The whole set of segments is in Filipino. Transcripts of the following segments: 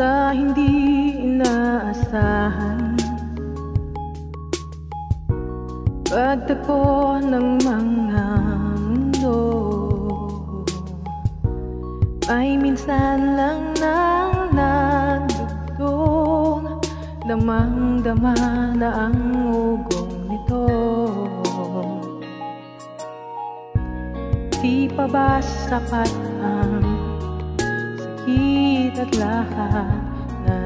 sa hindi inaasahan. Pagtagpo ng mga mundo ay minsan lang nang nagdugtong, damang-dama na ang ugong nito. Di pa ba sapat ang sakit at lahat na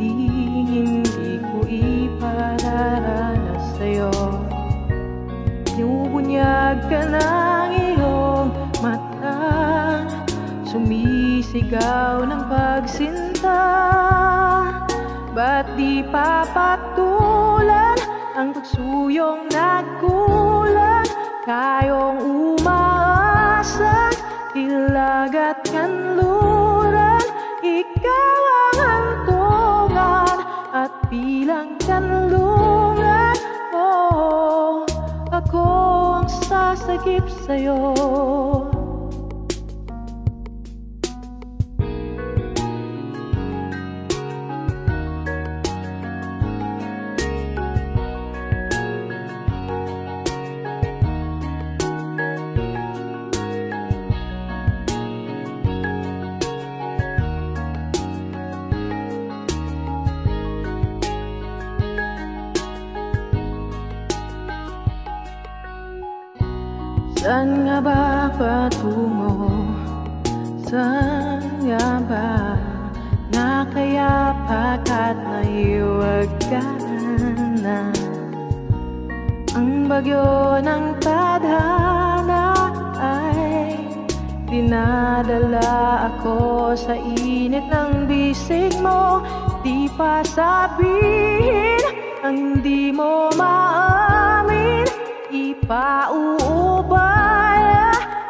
hindi ko ipararanas sa'yo? Binubunyag ka ng iyong mata, sumisigaw ng pagsinta. Ba't di papatulan ang pagsuyong nagkulang? Kayong umaasa, hilagat kanluran. Ikaw ang hantungan at bilang kanlungan. Oh, ako ang sasagip sa'yo. Saan nga ba patungo? Saan nga ba nakayapak at naiwaganan na ang bagyo ng tadhana ay dinadala ako sa init ng bisig mo? Di pa sabihin ang hindi mo maamin, ipauubaya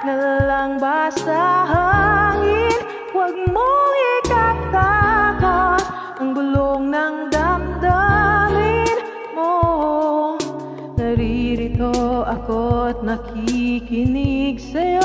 na lang ba sa hangin? Huwag mong ikatakot ang bulong ng damdamin mo. Naririto ako't nakikinig sa'yo.